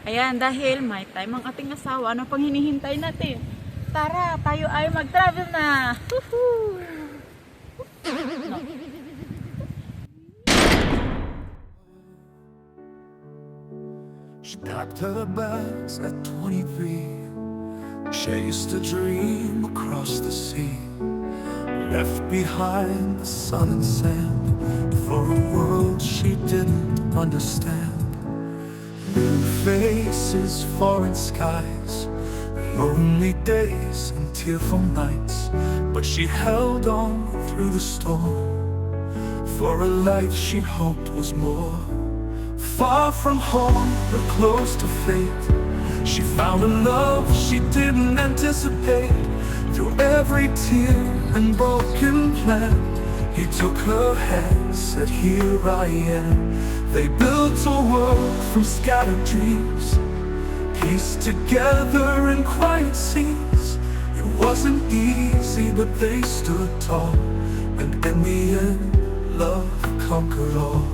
Ayan, dahil may time ang ating asawa, ano pang hinihintay natin? Tara, tayo ay mag-travel na! Woohoo! No. She packed her bags at 23, chased a dream across the sea, left behind the sun and sand for a world she didn't understand. New faces, foreign skies, lonely days and tearful nights, but she held on through the storm for a life she hoped was more. Far from home, but close to fate, she found a love she didn't anticipate. Through every tear and broken plan, he took her hand, said, "Here I am." They built a world from scattered dreams, pieced together in quiet scenes. It wasn't easy, but they stood tall, and in the end, love conquered all.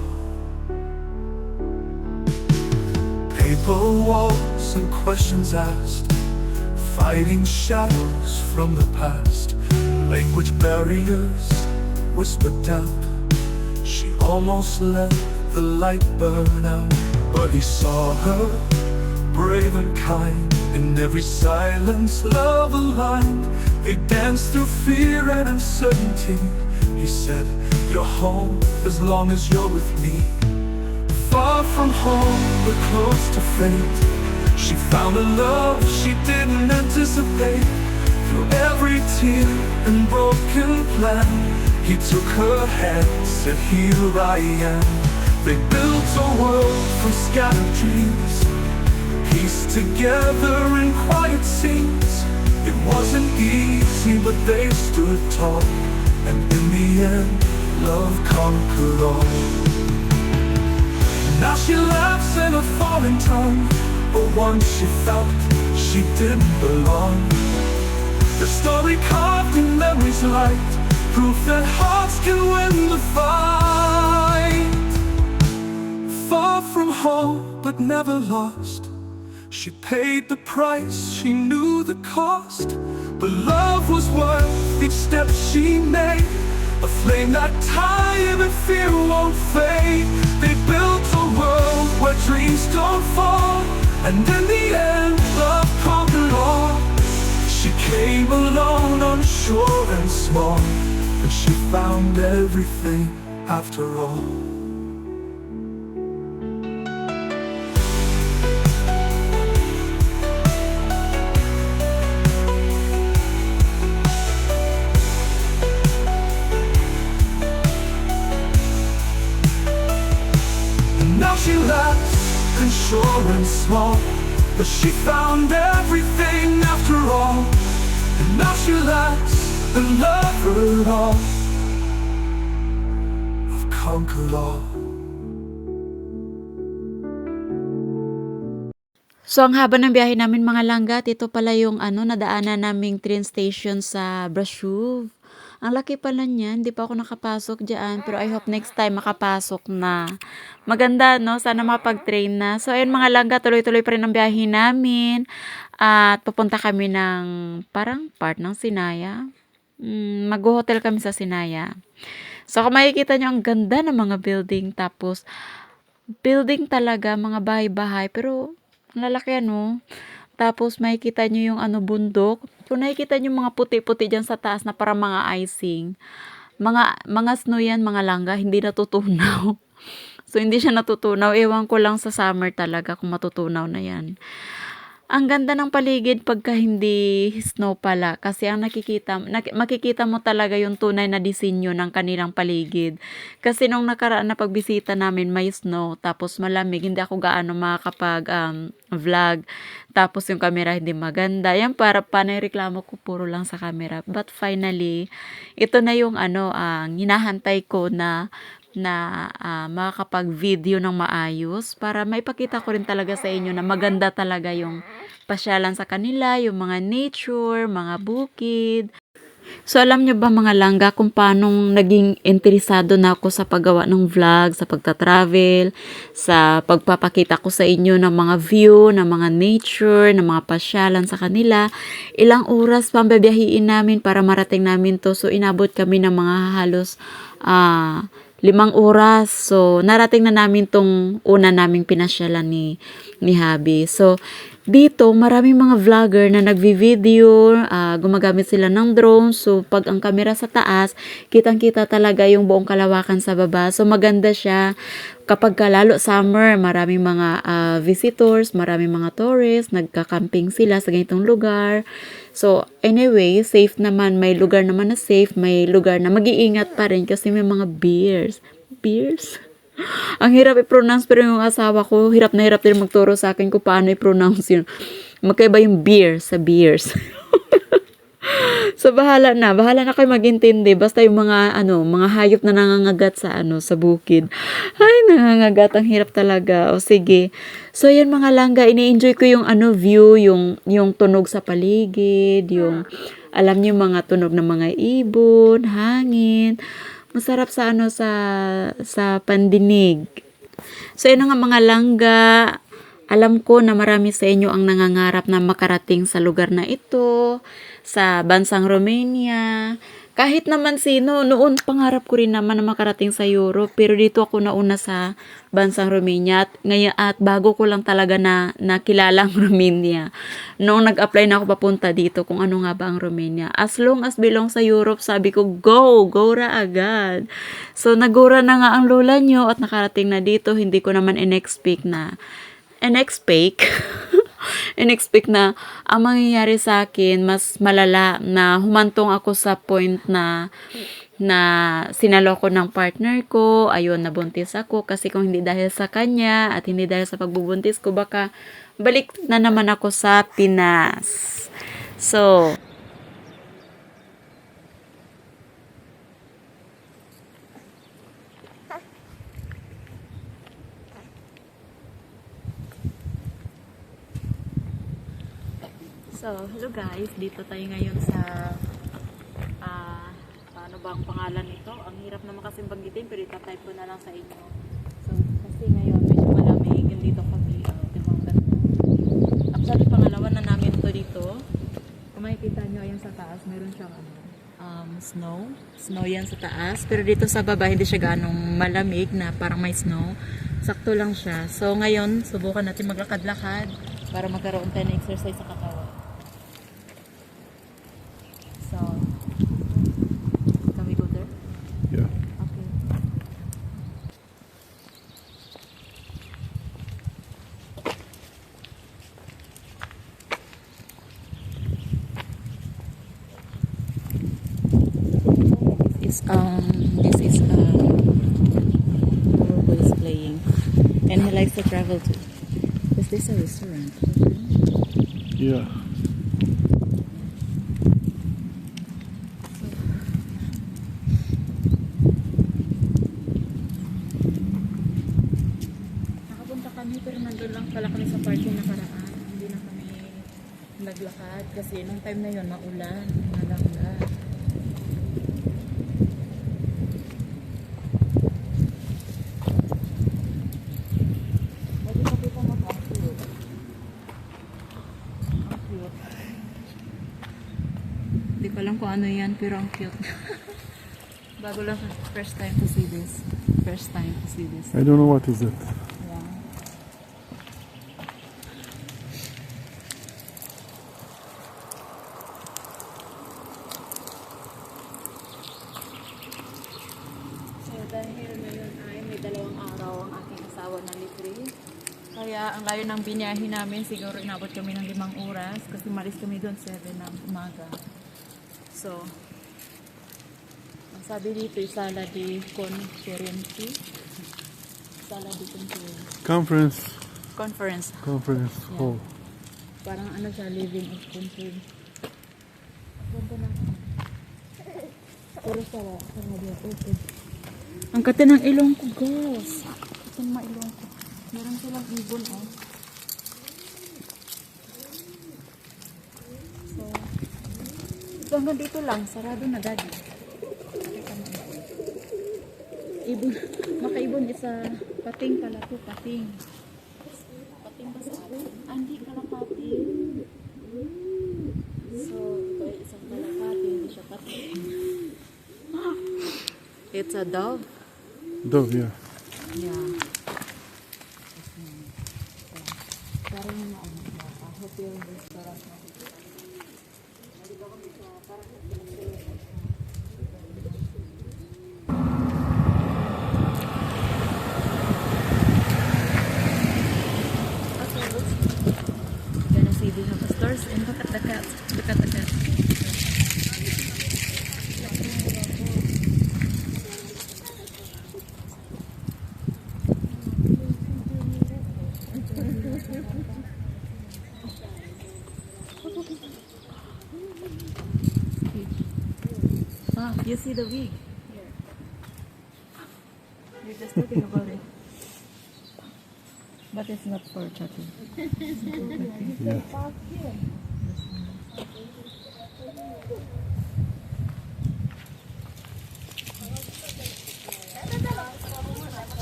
Paper walls and questions asked, fighting shadows from the past. Language barriers whispered doubt. She almost let the light burn out, but he saw her, brave and kind. In every silence, love aligned. They danced through fear and uncertainty. He said, "You're home as long as you're with me." Far from home, but close to fate, she found a love she didn't anticipate. Through every tear and broken plan, he took her hand, said, "Here I am." They built a world from scattered dreams, pieced together in quiet scenes. It wasn't easy, but they stood tall, and in the end, love conquered all. Now she laughs in a foreign tongue, but once she felt she didn't belong. The story carved in memories light, proof that hearts can win the fight. Far from home, but never lost, she paid the price, she knew the cost. But love was worth each step she made, a flame that time and fear won't fade. They built a world where dreams don't fall, and in the end, love conquered all. She came alone, unsure and small, but she found everything after all. Now she laughs, unsure and small, but she found everything after all. And now she laughs and love it all. I've conquered all. So, ang haba ng biyahe namin mga langgat, ito pala yung nadaanan naming train station sa Brasov. Ang laki pala niyan, hindi pa ako nakapasok diyan, pero I hope next time makapasok na. Maganda, no? Sana mapag-train na. So, ayun mga langga, tuloy-tuloy pa rin ang biyahe namin. At pupunta kami ng parang part ng Sinaya. Mag-hotel kami sa Sinaya. So, kung makikita nyo, ang ganda ng mga building. Tapos, building talaga, mga bahay-bahay. Pero, ang lalaki ano. Tapos, makikita nyo yung bundok. Kung nakikita nyo mga puti-puti dyan sa taas na parang mga icing. Mga snow yan, mga langga, hindi natutunaw. So, hindi siya natutunaw. Ewan ko lang sa summer talaga kung matutunaw na yan. Ang ganda ng paligid pagka hindi snow pala. Kasi ang makikita mo talaga yung tunay na disenyo ng kanilang paligid. Kasi nung nakaraan na pagbisita namin, may snow. Tapos malamig. Hindi ako gaano makakapag vlog. Tapos yung camera hindi maganda. Yan para panay reklamo ko puro lang sa camera. But finally, ito na yung ang hinahantay ko na makakapag-video ng maayos para maipakita ko rin talaga sa inyo na maganda talaga yung pasyalan sa kanila, yung mga nature, mga bukid. So, alam niyo ba mga langga kung paanong naging interesado na ako sa paggawa ng vlog, sa pagta-travel, sa pagpapakita ko sa inyo ng mga view, ng mga nature, ng mga pasyalan sa kanila. Ilang oras pa ang babiyahiin namin para marating namin to. So, inabot kami ng mga halos 5 oras. So, narating na namin tong una naming pinasyalan ni Habi. So, dito, maraming mga vlogger na nagvi-video, gumagamit sila ng drone. So, pag ang camera sa taas, kitang-kita talaga yung buong kalawakan sa baba. So, maganda siya. Kapag lalo summer, maraming mga visitors, maraming mga tourists, nagka-camping sila sa ganitong lugar. So, anyway, safe naman. May lugar naman na safe. May lugar na mag-iingat pa rin kasi may mga bears. Bears? Ang hirap i-pronounce, pero yung asawa ko, hirap na hirap din magturo sa akin kung paano i-pronounce yun. Magkaiba yung beer sa beers. So, bahala na kayo mag-intindi. Basta yung mga, mga hayop na nangangagat sa, sa bukid. Ay, nangangagat. Ang hirap talaga. O, sige. So, yan mga langga. Ini-enjoy ko yung, view, yung tunog sa paligid, yung, alam niyo, mga tunog ng mga ibon, hangin. Masarap sa, sa pandinig. So, yun nga mga langga. Alam ko na marami sa inyo ang nangangarap na makarating sa lugar na ito, sa bansang Romania. Kahit naman sino, noon pangarap ko rin naman na makarating sa Europe, pero dito ako nauna sa bansang Romania at bago ko lang talaga na nakilala ang Romania. Noong nag-apply na ako papunta dito kung ano nga ba ang Romania. As long as belong sa Europe, sabi ko, go ra agad. So, nagura na nga ang lola nyo at nakarating na dito. Hindi ko naman in-expect na ang mangyayari sa akin mas malala, na humantong ako sa point na sinaloko ng partner ko. Ayun, nabuntis ako kasi kung hindi dahil sa kanya at hindi dahil sa pagbubuntis ko, baka balik na naman ako sa Pinas. So, hello guys, dito tayo ngayon sa ano ba ang pangalan nito? Ang hirap naman kasi banggitin, pero itatype ko na lang sa inyo. So, kasi ngayon medyo malamig dito kami, actually pangalawa na namin to dito. Kung makikita nyo, ayan sa taas, meron siyang snow yan sa taas, pero dito sa baba hindi siya ganong malamig na parang may snow, sakto lang siya. So ngayon, subukan natin maglakad-lakad para magkaroon tayo ng exercise sa katawan. So, can we go there? Yeah. Okay. This is Rocco is playing, and he likes to travel too. Is this a restaurant? Yeah. Nakapunta kami pero nandun lang pala kami sa parking nakaraan. Hindi na kami naglakad kasi nung time na yun maulan, malangga. Hindi ko alam kung ano yan, pero ang cute. Bago lang, first time to see this. I don't know what is it. Yeah. So, dahil ngayon ay may 2 araw ang aking asawa na libre. Kaya ang layo ng binyahe namin, siguro inabot kami ng 5 oras kasi malis kami doon 7 ng umaga. So, ang sabi dito, sala di conference. Sala di conference. Conference Conference. hall. Parang ano siya, living of conference. Ganda na. Pero sala di open. Ang kate ng ilong ko, guys. Kate ng ilong ko. Meron silang ibon, oh. So So hanggang dito lang, sarado na daddy. Ibon, makaibon isa, pating pala to, pating. Pating ba sa atin? Ah, hindi kalapati. So, ito ay isang kalapati, hindi siya pating. It's a dove. Dove, yeah. Yeah. Parang ano, hotel restaurant na. Okay, gonna see the hamsters and look at the cat. Look at the cat. Ah, you see the wig? You're just talking about it. But it's not for chatting. Yeah.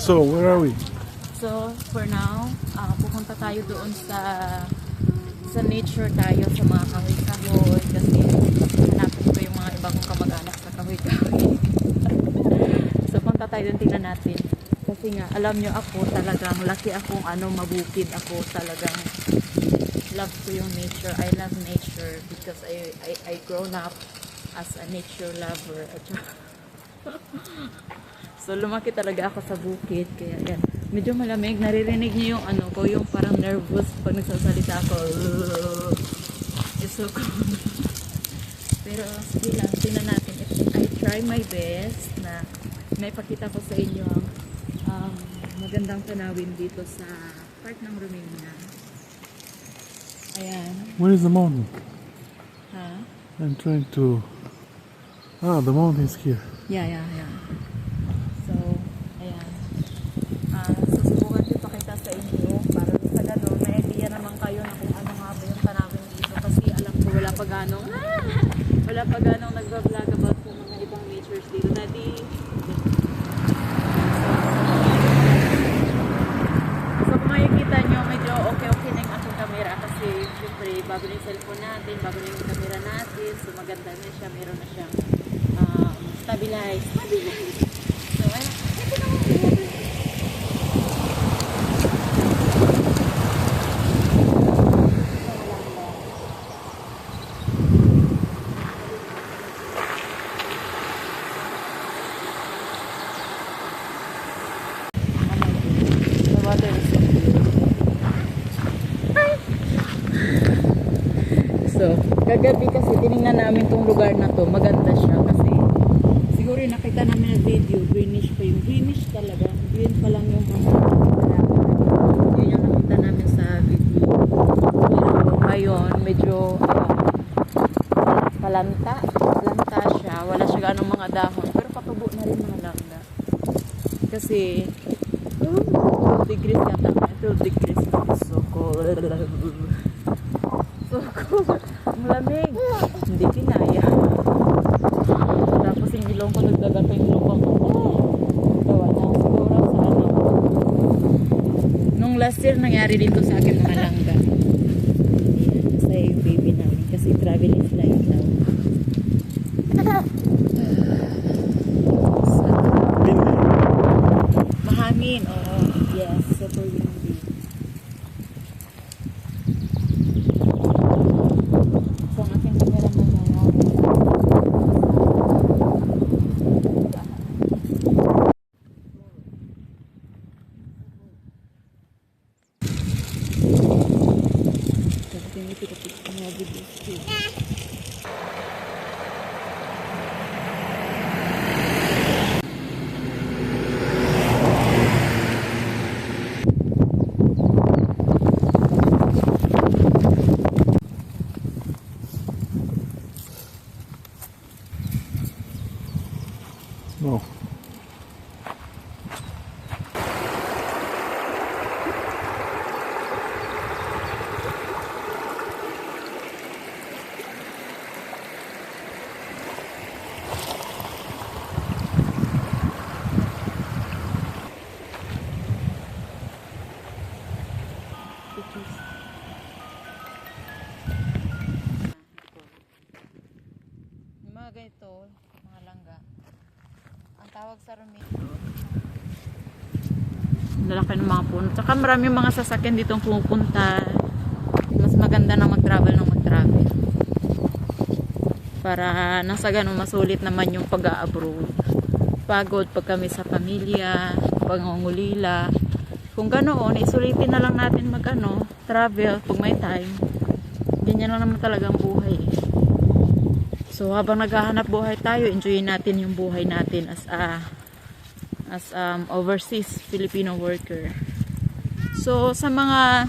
So, where are we? So, for now, pupunta tayo doon sa nature tayo, sa mga kahoy-kahoy kasi hanapin ko yung mga ibang kamag-anak sa kahoy-kahoy. So, punta tayo doon, tingnan natin. Kasi nga, alam nyo ako, talagang laki akong mabukid ako, talagang love ko yung nature. I love nature because I grown up as a nature lover. So, lumaki talaga ako sa bukid. Kaya, yan. Medyo malamig. Naririnig niyo yung ko, yung parang nervous pag nagsasalita ako. It's so cool. Pero, sige lang. Tingnan natin. I try my best na may pakita ko sa inyo ang magandang tanawin dito sa part ng Romania. Ayan. Where is the mountain? Ha? I'm trying to... Ah, the mountain is here. Yeah. So, ayan. Susubukan ko ipakita sa inyo para sa gano'n, may idea naman kayo na kung ano nga ba yung tanawin dito kasi alam ko wala pa ganong nagbablog about sa mga ibang natures dito. Daddy, so kung makikita nyo, medyo okay na yung aking camera kasi syempre bago na yung cellphone natin, bago na yung camera natin, so maganda na siya, meron na siyang stabilize. So, ayan. Ito na the water is so clear. So, kagabi kasi tiningnan namin tong lugar na to, maganda siya kasi siguro yung nakita namin na video, greenish pa yung greenish talaga. Green pa lang yung mga yun yung nakita namin sa video. Pero ngayon, medyo palanta siya. Wala siya ganong mga dahon. Pero patubo na rin mga langga. Kasi 12 degrees yata. 12 degrees. So cold. So cold. Malamig. Hindi kinaya. Tapos yung ilong ko, nagdagan pa yung ilong ko. Gawa na siguro sa nung last year nangyari dito sa akin mga langga. Ayan, sa yung baby namin. Kasi traveling flight daw. Mahangin. Oo. Yes. Super windy. So ang aking camera naman Cookies. Yung mga ganito, mga langga. Ang tawag sa rumit. Lalaki ng mga puno. Tsaka marami mga sasakyan dito pumupunta. Mas maganda na mag-travel ng mag-travel. Para nasa ganun masulit naman yung pag-a-abroad. Pagod pag kami sa pamilya, pangungulila. Kung ganoon, isulitin na lang natin travel pag may time. Ganyan lang naman talaga ang buhay. So habang naghahanap buhay tayo, enjoyin natin yung buhay natin as overseas Filipino worker. So sa mga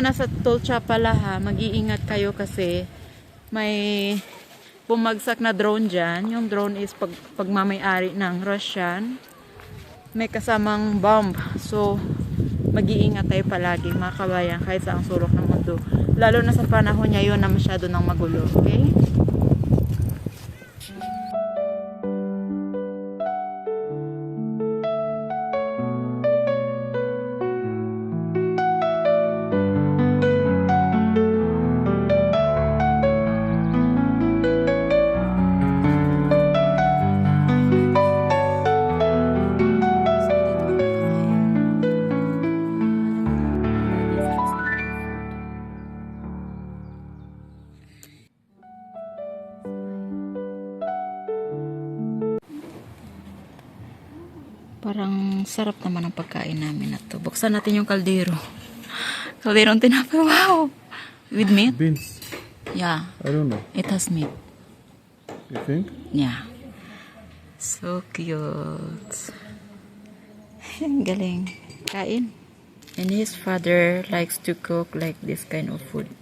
nasa Tulcha pala ha, mag-iingat kayo kasi may bumagsak na drone dyan. Yung drone is pagmamayari ng Russian. May kasamang bomb. So mag-iingat tayo palagi mga kabayan kahit sa ang sulok ng mundo. Lalo na sa panahon ngayon na masyado nang magulo. Okay? Parang sarap naman ang pagkain namin na to. Buksan natin yung kaldero. Kalderong tinapay. Wow! With meat? Beans. Yeah. I don't know. It has meat. You think? Yeah. So cute. Galing. Kain. And his father likes to cook like this kind of food.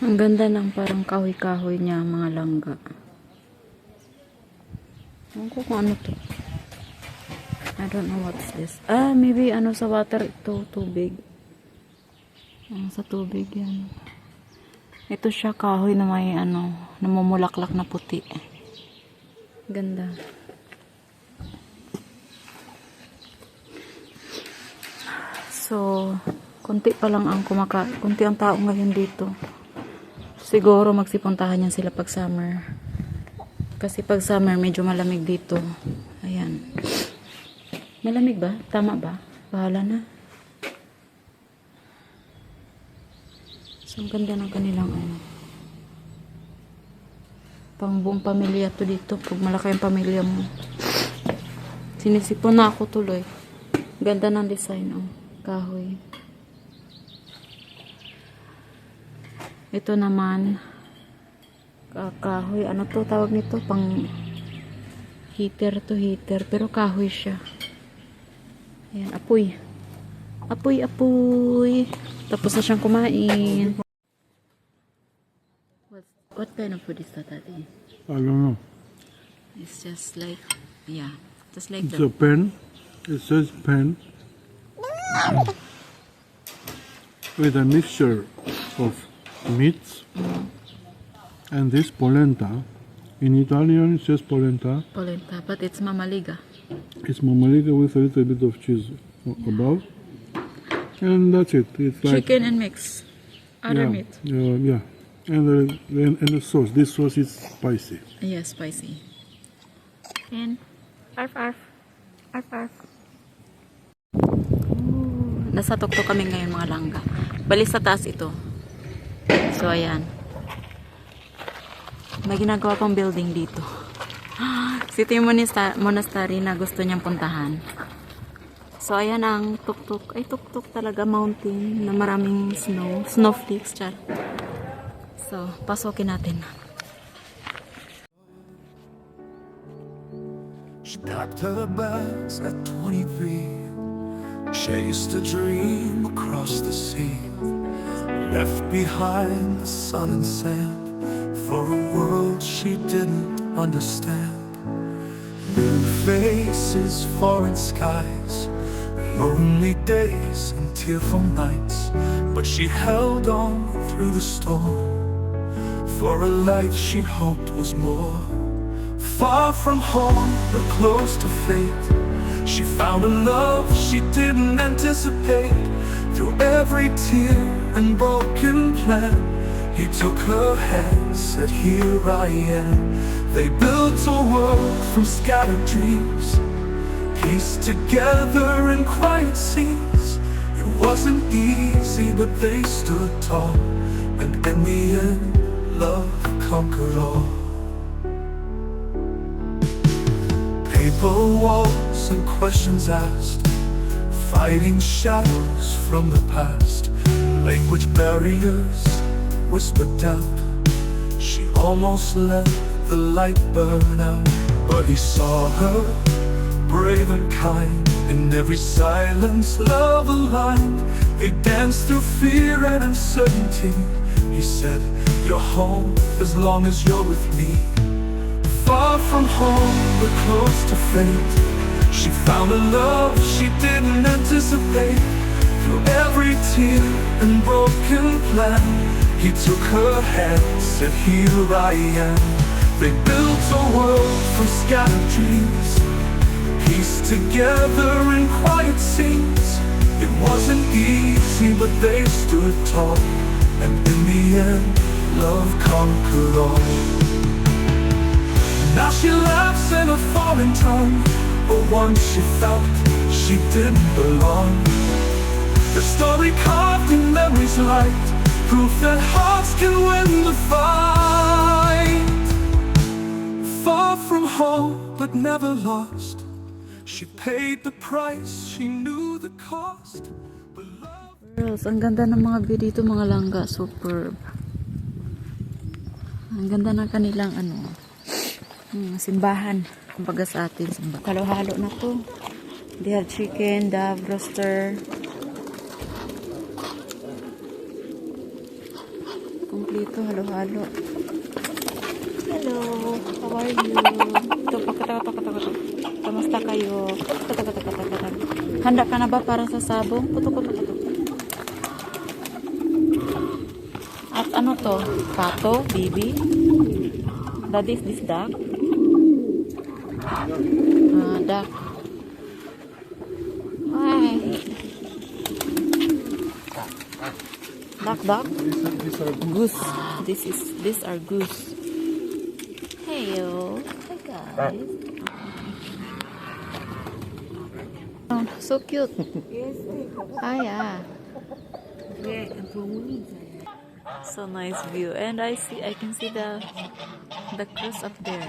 Ang ganda ng parang kahoy-kahoy niya, mga langga. Ewan ko kung ano to. I don't know what's this. Maybe sa water ito, tubig. Sa tubig yan. Ito siya, kahoy na may namumulaklak na puti. Ganda. So, konti pa lang konti ang tao ngayon dito. Siguro magsipuntahan yan sila pag summer. Kasi pag summer medyo malamig dito. Ayan. Malamig ba? Tama ba? Bahala na. So ang ganda ng kanilang pang buong pamilya to dito. Pag malaki ang pamilya mo. Sinisipon na ako tuloy. Ganda ng design kahoy. Ito naman, kahoy. Ano to tawag nito? Pang heater to heater. Pero kahoy siya. Ayan, apoy. Apoy, apoy. Tapos na siyang kumain. What kind of food is that, Daddy? I don't know. It's just like, yeah. Just like It's that. a pen. It says pen. With a mixture of meats. And this polenta. In Italian it says polenta. Polenta, but it's mamaliga. It's mamaliga with a little bit of cheese above. And that's it. It's like Chicken and mix. Other meat. yeah. And the sauce. This sauce is spicy. Yes, spicy. And arf arf. Arf arf. Ooh, nasa tuktok kami ngayon mga langga. Bali sa taas ito. So ayan. May ginagawa pang building dito. Ito yung monastery na gusto niyang puntahan. So ayan ang tuktok. Ay tuktok talaga, mountain na maraming snowflakes. Char. So pasokin natin. She packed her bags at 23. Chased a dream across the sea. left behind the sun and sand for a world she didn't understand. New faces, foreign skies, lonely days and tearful nights, but she held on through the storm for a life she hoped was more. Far from home, but close to fate, she found a love she didn't anticipate. Through every tear and broken plan, he took her hand, said, "Here I am." They built a world from scattered dreams, pieced together in quiet scenes. It wasn't easy, but they stood tall, and in the end, love conquered all. Paper walls and questions asked, fighting shadows from the past. Language barriers, whispered doubt. She almost let the light burn out, but he saw her, brave and kind. In every silence, love aligned. They danced through fear and uncertainty. He said, "You're home as long as you're with me." Far from home, but close to fate, she found a love she didn't anticipate. Through every tear and broken plan, he took her hand, said, "Here I am." They built a world from scattered dreams, pieced together in quiet scenes. It wasn't easy, but they stood tall, and in the end, love conquered all. Now she laughs in a foreign tongue, but once she felt she didn't belong. The story carved in memories light, proof that hearts can win the fight. Far from home, but never lost, she paid the price, she knew the cost. But love... Girls, ang ganda ng mga view dito, mga langga, superb. Ang ganda ng kanilang simbahan. Kumbaga sa atin, simbahan. Halo-halo na to. They have chicken, dove, roaster. Kompleto, halo-halo. Hello, how are you? Ito, pagkataka. Kamusta kayo? Pagkataka. Handa ka na ba para sa sabong? Putok. At ano to? Pato? Bibi? This duck? Duck. Why? Duck? These are Goose. These are goose. Heyo. Hi guys. Oh, so cute. Hiya. So nice view, and I can see the cruise up there.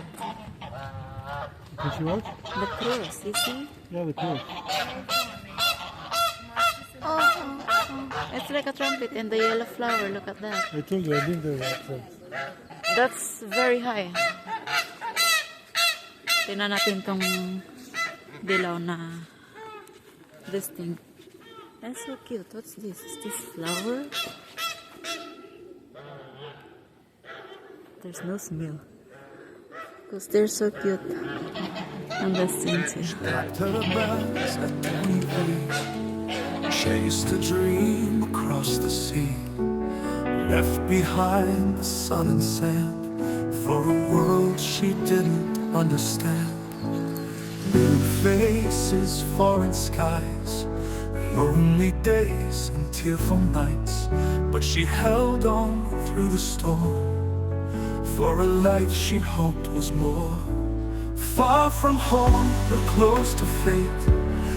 What you want? The cruise, you see? Yeah, the cruise. Oh. It's like a trumpet and the yellow flower. Look at that. I told you I didn't do that. That's very high. Tingnan natin tong dilaw na this thing. That's so cute. What's this? Is this flower? There's no smell. Because they're so cute. And the scene too. Packed her bags at 23, chased a dream across the sea, left behind the sun and sand for a world she didn't understand. New faces, foreign skies, lonely days and tearful nights, but she held on through the storm for a life she hoped was more. Far from home, but close to fate,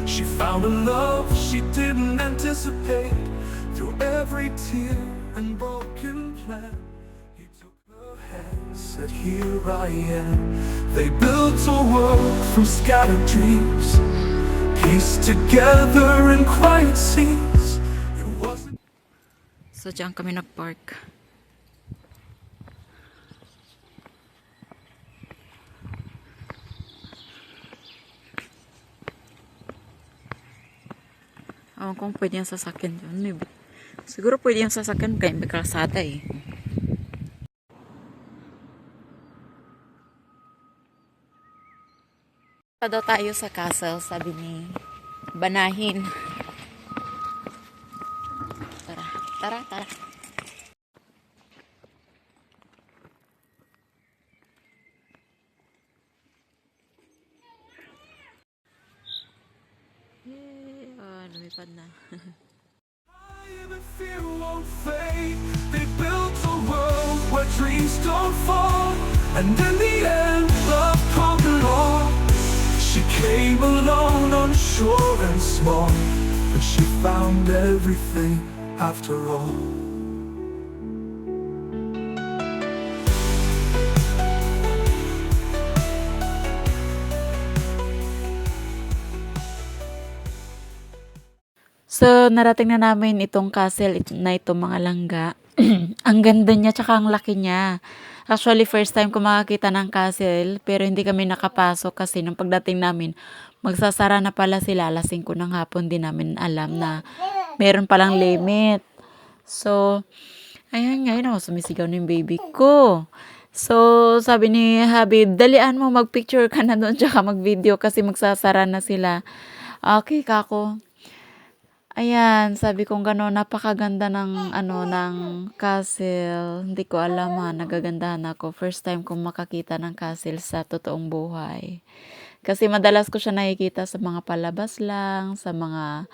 she found a love she didn't anticipate. Through every tear and broken plan, he took her hand, said, "Here I am." They built a world from scattered dreams, pieced together in quiet scenes. It wasn't... So diyan kami nag-park. Kung pwede yung sasakyan dyan. Siguro pwede yung sasakyan kaya may kalsada eh. Punta daw tayo sa castle, sabi ni Banahin. Tara, tara, tara. Lumipad na. Even fear won't fade. They built a world where dreams don't fall, and in the end, love conquered all. She came alone, unsure and small, but she found everything after all. So, narating na namin itong castle na ito, mga langga. Ang ganda niya, tsaka ang laki niya. Actually, first time ko makakita ng castle, pero hindi kami nakapasok kasi nung pagdating namin, magsasara na pala sila, alas 5 ng hapon, din namin alam na meron palang limit. So, ayun ngayon ako, sumisigaw na yung baby ko. So, sabi ni Habib, dalian mo, magpicture ka na doon, tsaka mag-video kasi magsasara na sila. Okay, kako. Ayan, sabi kong gano'n, napakaganda ng ng castle. Hindi ko alam ha, nagagandahan ako. First time kong makakita ng castle sa totoong buhay. Kasi madalas ko siya nakikita sa mga palabas lang, sa mga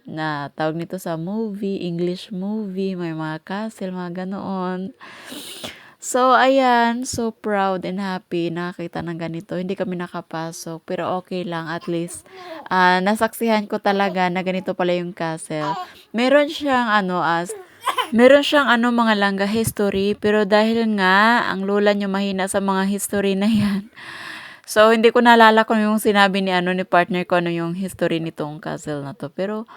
na tawag nito sa movie, English movie, may mga castle, mga ganoon. So, ayan, so proud and happy nakakita ng ganito. Hindi kami nakapasok, pero okay lang, at least nasaksihan ko talaga na ganito pala yung castle. Meron siyang mga langga history, pero dahil nga ang lola niyo mahina sa mga history na yan. So, hindi ko naalala kung yung sinabi ni partner ko ano yung history nitong castle na to. Pero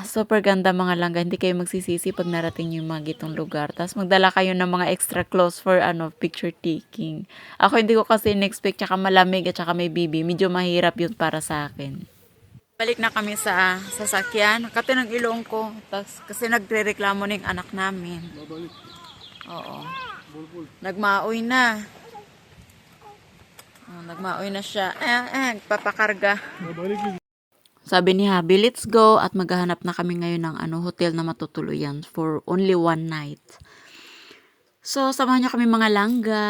super ganda mga langga. Hindi kayo magsisisi pag narating yung mga gitong lugar. Tapos magdala kayo ng mga extra clothes for picture taking. Ako hindi ko kasi in-expect, tsaka malamig at tsaka may bibi. Medyo mahirap yun para sa akin. Balik na kami sa sasakyan. Kati ng ilong ko. Tapos kasi nagre-reklamo ng anak namin. Babalik. Oo. Bulbul. Nagmaoy na. Nagmaoy na siya. Papakarga. Babalik. Sabi ni Habi, let's go, at maghahanap na kami ngayon ng hotel na matutuluyan for only one night. So, samahan niyo kami mga langga.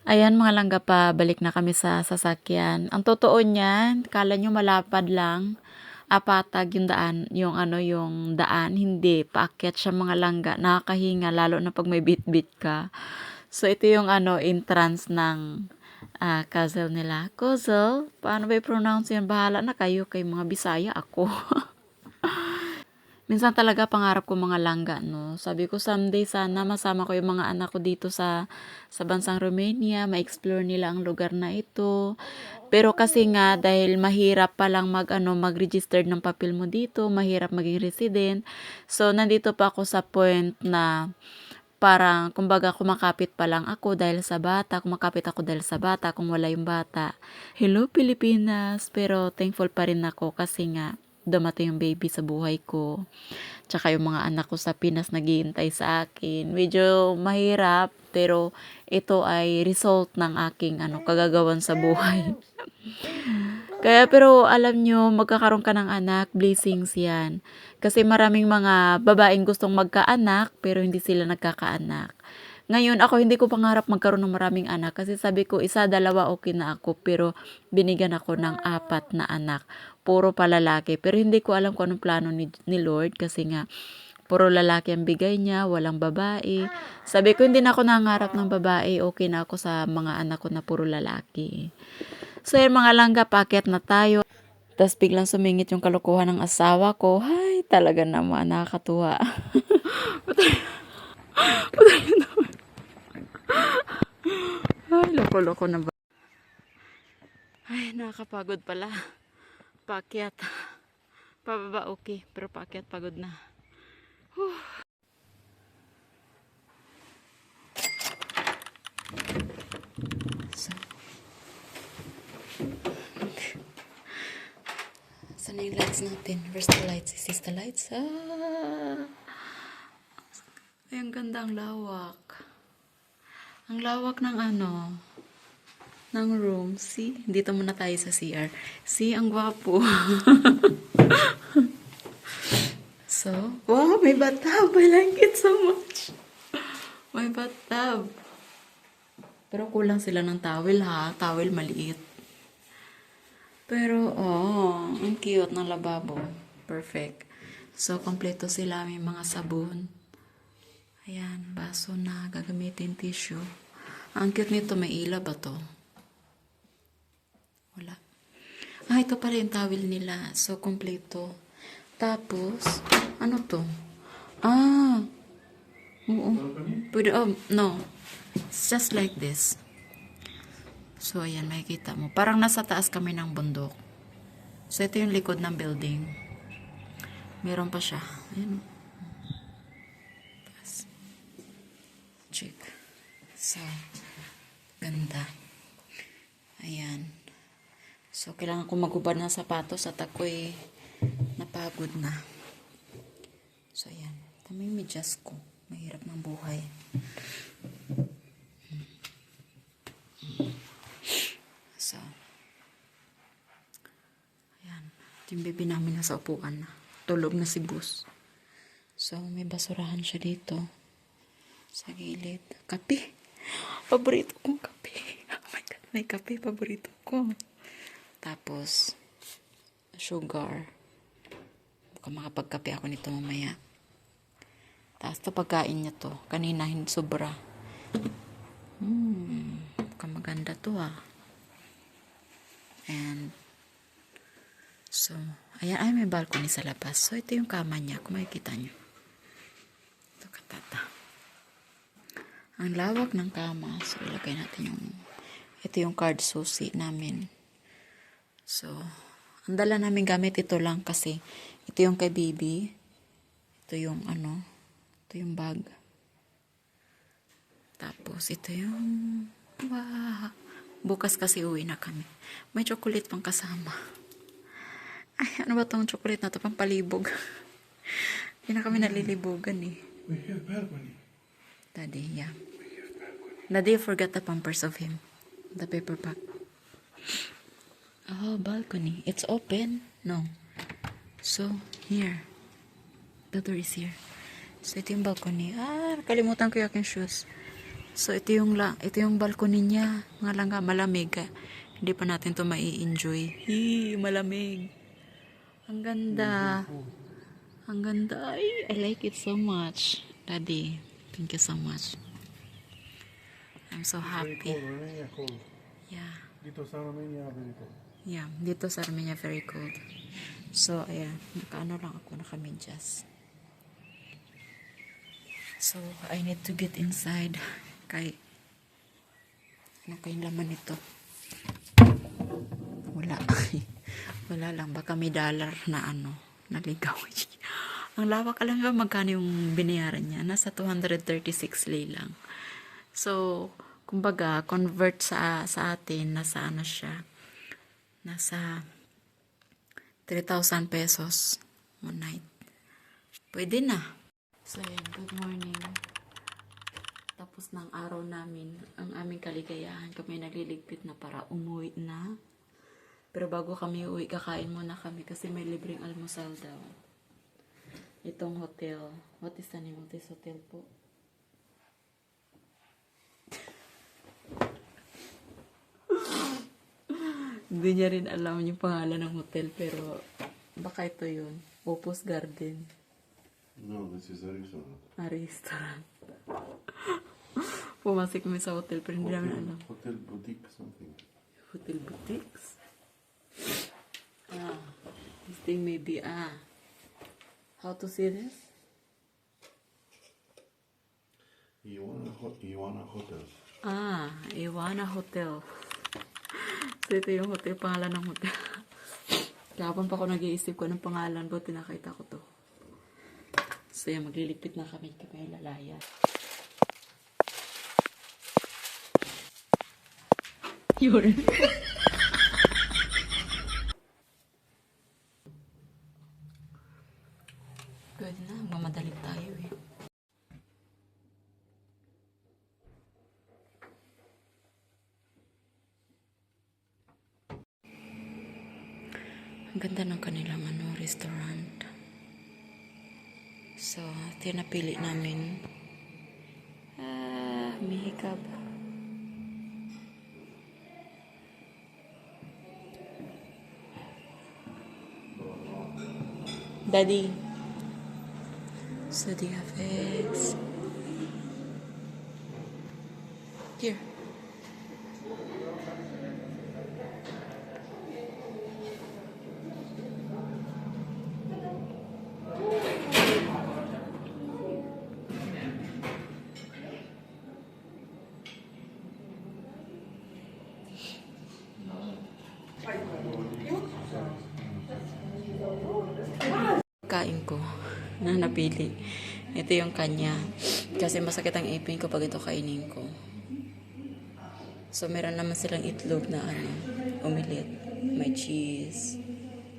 Ayan mga langga, pa balik na kami sa sasakyan. Ang totoo niyan, kala nyo malapad lang, apatag yung daan, yung daan, hindi, paakyat siya mga langga, nakakahinga, lalo na pag may bit-bit ka. So, ito yung entrance ng castle nila. Castle? Paano ba i-pronounce yan? Bahala na kayo, kay mga Bisaya ako. Minsan talaga pangarap ko mga langga, no? Sabi ko someday sana masama ko yung mga anak ko dito sa bansang Romania, ma-explore nila ang lugar na ito. Pero kasi nga dahil mahirap pa lang mag-register ng papel mo dito, mahirap maging resident. So nandito pa ako sa point na parang kumbaga kumakapit pa lang ako dahil sa bata, kung wala yung bata. Hello Pilipinas, pero thankful pa rin ako kasi nga dumating yung baby sa buhay ko. Tsaka yung mga anak ko sa Pinas naghihintay sa akin. Medyo mahirap, pero ito ay result ng aking kagagawan sa buhay. Kaya pero alam nyo, magkakaroon ka ng anak, blessings yan. Kasi maraming mga babaeng gustong magkaanak, pero hindi sila nagkakaanak. Ngayon, ako hindi ko pangarap magkaroon ng maraming anak. Kasi sabi ko, 1, 2, okay na ako. Pero binigyan ako ng 4 na anak. Puro pa lalaki. Pero hindi ko alam kung anong plano ni Lord. Kasi nga, puro lalaki ang bigay niya, walang babae. Sabi ko, hindi na ako nangarap ng babae. Okay na ako sa mga anak ko na puro lalaki. So, yung mga langga, paakyat na tayo. Tapos biglang sumingit yung kalokohan ng asawa ko. Ay, talaga naman, nakakatuwa. Ay, loko-loko na ba? Ay, nakakapagod pala. Paakyat. Pababa okay, pero paakyat pagod na. Sana yung lights natin. Where's the lights? Is this the lights? Ay, ang ganda, ang lawak. Ang lawak ng ano, ng room. See? Dito muna tayo sa CR. See, ang gwapo. So, wow, may bathtub. I like it so much. May bathtub. Pero kulang sila ng towel ha. Towel maliit. Pero, oh, ang cute ng lababo. Perfect. So, kompleto sila. May mga sabon. Ayan, baso na. Gagamitin tissue. Ang cute nito. May ila ba to? Wala. Ah, ito pala yung towel nila. So, kompleto. Tapos, ano to? Ah, oo. Pwede, no. It's just like this. So, ayan, makikita mo. Parang nasa taas kami ng bundok. So, ito yung likod ng building. Meron pa siya. Ayan. Taas. Check. So, ganda. Ayan. So, kailangan ko magubad ng sapatos at ako'y napagod na. So, ayan. Tama yung medyas ko. Mahirap ng buhay. So, ayan. Ito yung baby namin nasa upuan na. Tulog na si Bus. So, may basurahan siya dito. Sa gilid. Kape. Paborito kong kape. Oh my God. May kape. Paborito ko. Tapos, sugar. Baka makapagkape ako nito mamaya. Tapos ito pagkain niya to. Kanina hindi sobra. Baka maganda to ah. And so, ayan ay may balcony sa labas. So ito yung kama niya. Kung makikita niyo. Ito katata. Ang lawak ng kama. So ilagay natin yung ito yung card susi namin. So, ang dala namin gamit ito lang kasi ito yung kay baby. Ito yung ano, ito yung bag. Tapos ito yung wow. Bukas kasi uwi na kami. May chocolate pang kasama. Ay, ano ba tong chocolate na to? Pampalibog. Hindi na kami nalilibogan eh. We have balcony. Daddy, yeah. Daddy forgot the pampers of him. The paper bag. Oh, balcony. It's open? No. So, here. The door is here. So, ito yung balcony. Ah, kalimutan ko yung aking shoes. So, ito yung balcony niya. Mga langga, malamig. Hindi pa natin to mai-enjoy. Malamig. Ang ganda. Ang ganda. Ay, I like it so much. Daddy, thank you so much. I'm so Very happy. cold. Romania cold. Yeah. Dito sa Romania, very cold. Yeah, dito sa Armenia very cold. So, ayan, nakaano lang ako, naka-medyas. So, I need to get inside. Kay, ano kayong laman nito? Wala. Wala lang, baka may dollar na ano, naligaw. Ang lawak, alam ba magkano yung binayaran niya? Nasa 236 lei lang. So, kumbaga, convert sa atin, nasa ano siya, nasa 3,000 pesos one night. Pwede na. So, ayan, good morning. Tapos ng araw namin, ang aming kaligayahan, kami nagliligpit na para umuwi na. Pero bago kami uwi, kakain muna kami kasi may libreng almusal daw. Itong hotel. What is the name of this hotel po? Hindi niya rin alam yung pangalan ng hotel, pero baka ito yun. Opus Garden. No, this is a restaurant. Restaurant. Pumasok kami sa hotel, pero hindi namin alam. Hotel boutique something. Hotel boutiques. This thing may be, how to see this? Iwana Hotel. Iwana Hotel. So, ito yung hotel, pangalan ng hotel. Kahapon pa ako nag-iisip ko ng pangalan, buti nakita ko to. So, yan, magliligpit na kami lalaya. Yun. Pwede na, mamadali tayo eh. Ang ganda ng kanilang restaurant. So, ito yung napili namin. May hikab. Daddy. So, they have eggs. Here. Kain ko na napili. Ito yung kanya. Kasi masakit ang ipin ko pag ito kainin ko. So, meron naman silang itlog na omelette. May cheese.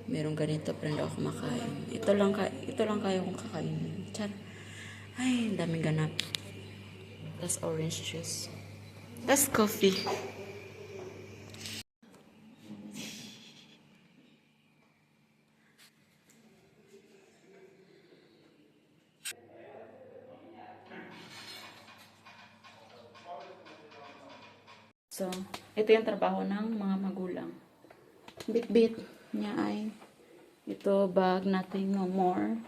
Merong ganito pero hindi ako kumakain. Ito lang kaya kong kakainin. Char. Ay, daming ganap. Tapos orange juice. Tapos coffee. So, ito yung trabaho ng mga magulang. Bit-bit niya ay ito, bag, nothing, no more.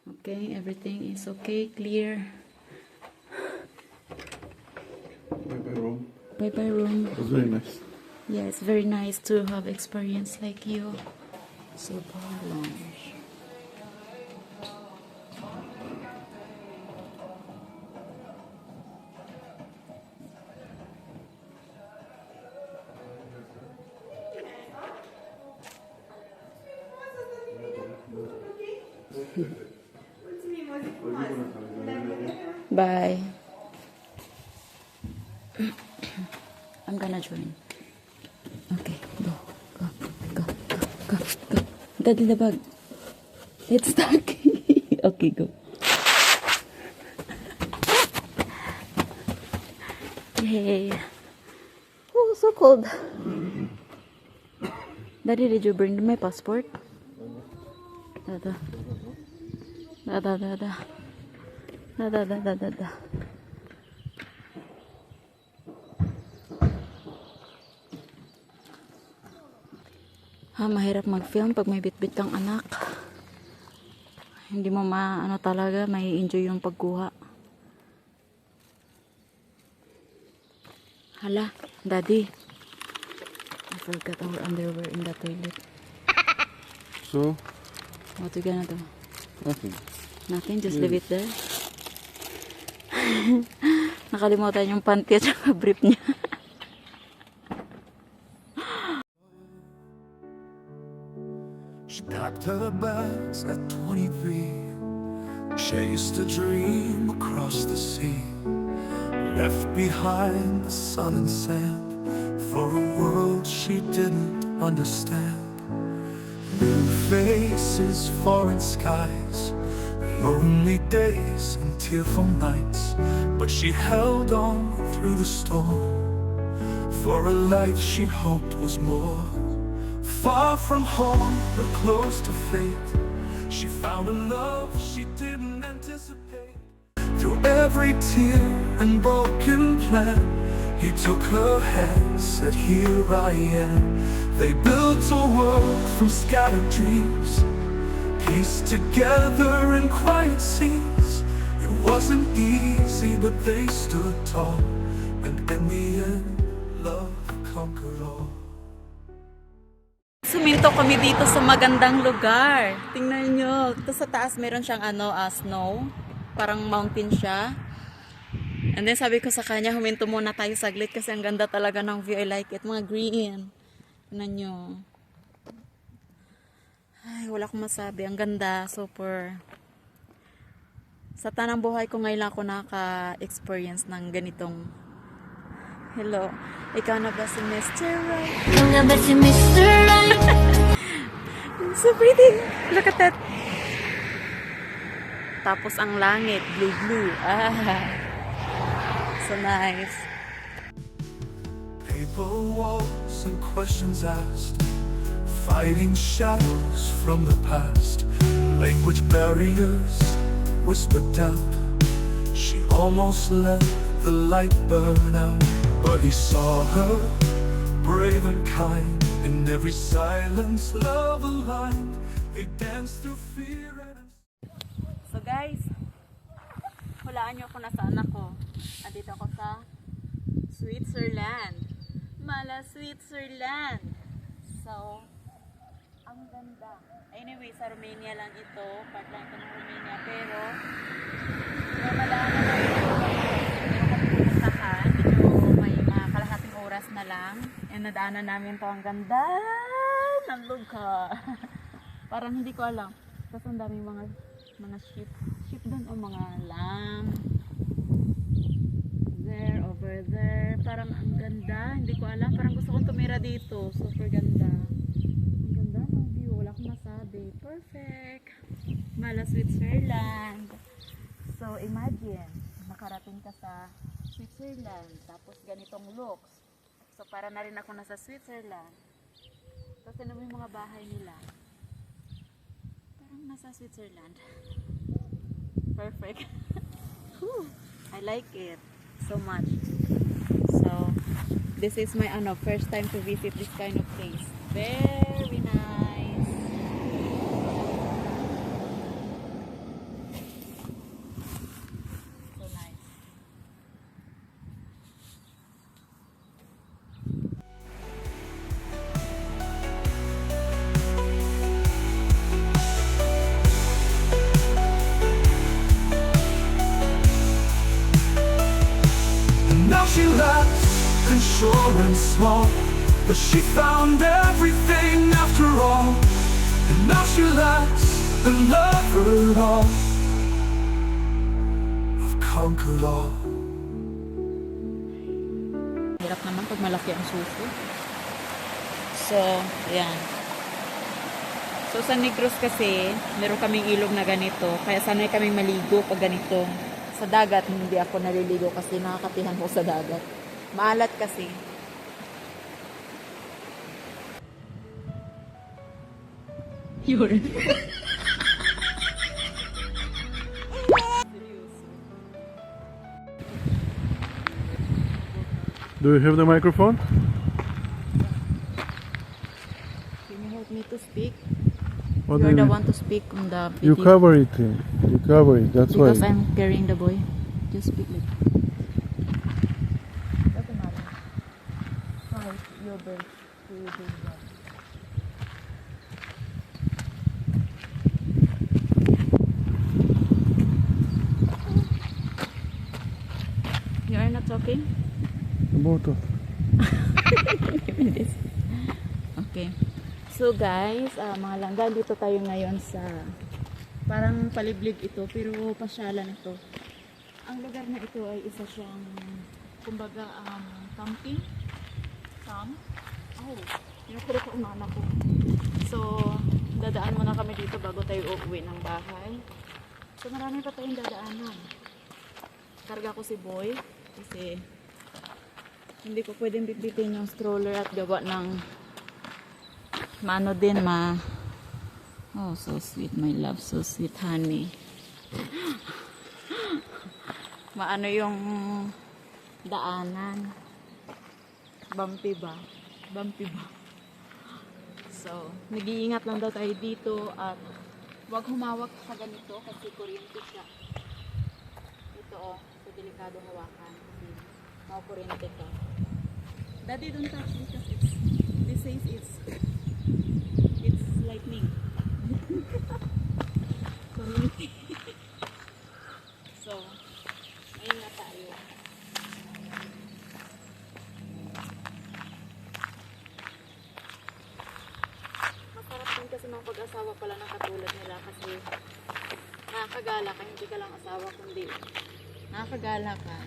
Okay, everything is okay, clear. Bye-bye room. Bye-bye room. It was very nice. Yeah, it's very nice to have experience like you. Super lounge. Bye. I'm gonna join. Okay, go. Daddy the bag. It's stuck. Okay, go. Yay. Oh, so cold. Daddy, did you bring my passport? Dada. Mahirap mag-film pag may bit-bit kang anak. Hindi mo talaga, may enjoy yung pagkuha. Hala, Daddy. I forgot our underwear in the toilet. So, What you gonna do? nothing. Nothing, just leave it there. Nakalimutan yung panty at saka brief niya. She packed her bags at 23. Chased a dream across the sea. Left behind the sun and sand for a world she didn't understand. New faces, foreign skies, lonely days and tearful nights. But she held on through the storm for a life she hoped was more. Far from home, but close to fate, she found a love she didn't anticipate. Through every tear and broken plan, he took her hand, said, "Here I am." They built a world from scattered dreams, pieced together in quiet scenes. It wasn't easy, but they stood tall, and in the end, love conquered all. Suminto kami dito sa magandang lugar. Tingnan nyo. Ito sa taas meron siyang snow. Parang mountain siya. And then sabi ko sa kanya, huminto muna tayo saglit kasi ang ganda talaga ng view. I like it. Mga green. Tingnan nyo. Ay, wala akong masabi. Ang ganda. Super. Sa tanang buhay ko ngayon lang ako naka-experience ng ganitong. Hello. Ikaw na ba si Mr. Right? Ikaw nga ba si Mr. Right? So pretty. Look at that. tapos ang langit, blue. So nice. Paper walls and questions asked, fighting shadows from the past. Language barriers whispered doubt. She almost let the light burn out, but he saw her, brave and kind. In every silence, love aligned. They danced through fear and... So guys, hulaan nyo kung nasaan ako. Andito ako sa Switzerland. Mala Switzerland. So, ang ganda. Anyway, sa Romania lang ito. Part lang ito ng Romania. Pero, malaan na lang ito. Medyo may mga kalahating oras na lang. And nadaanan namin to. Ang ganda ng lugar. Parang hindi ko alam. Tapos ang daming mga ship doon o mga lang. There, over there. Parang ang ganda. Hindi ko alam. Parang gusto kong tumira dito. Super ganda. Ang ganda ng view. Wala akong masabi. Perfect. Mala Switzerland. So, imagine. Nakarating ka sa Switzerland. Tapos ganitong looks. So, para na rin ako nasa Switzerland. Tapos ano yung mga bahay nila. Parang nasa Switzerland. Perfect. Whew, I like it so much. So, this is my first time to visit this kind of place. Very nice. So nice. Now she left insurance small, but she found everything after all. And now she lacks the lover it all. I've conquered all. Hirap naman pag malaki ang suso. So, ayan. So, sa Negros kasi, meron kaming ilog na ganito. Kaya sanay kaming maligo pag ganito. Sa dagat, hindi ako naliligo kasi nakakatihan ko sa dagat. Maalat kasi. Yun. Do you have the microphone? Can you help me to speak? What do You're the you mean? one to speak on the You video. cover it. You cover it. That's Because why. I'm carrying the boy. Just speak like doesn't matter. Hi, your bird. Your bird. You are not talking? Both of. Okay. So guys, mga langga, dito tayo ngayon sa parang paliblib ito pero pasyalan ito. Ang lugar na ito ay isa siyang kumbaga camping. Camp? Oh, pinukuro ko ang anak ko. So, dadaan muna kami dito bago tayo uuwi ng bahay. So, marami pa tayong dadaanan. Karga ko si Boy kasi hindi ko pwedeng bitbitin yung stroller at gawa ng maano din oh, so sweet my love, so sweet honey. Maano yung daanan, bumpy ba? So nag-iingat lang daw tayo dito at wag humawak sa ganito kasi kuryente siya. Ito oh, so delikado hawakan kasi makuryente ka. Daddy, don't touch because this says it's lightning. Kuryente. So, ayun na tayo. Masarap din kasi mga pag-asawa pala ng katulad nila kasi nakakagala ka, hindi ka lang asawa kundi nakakagala ka.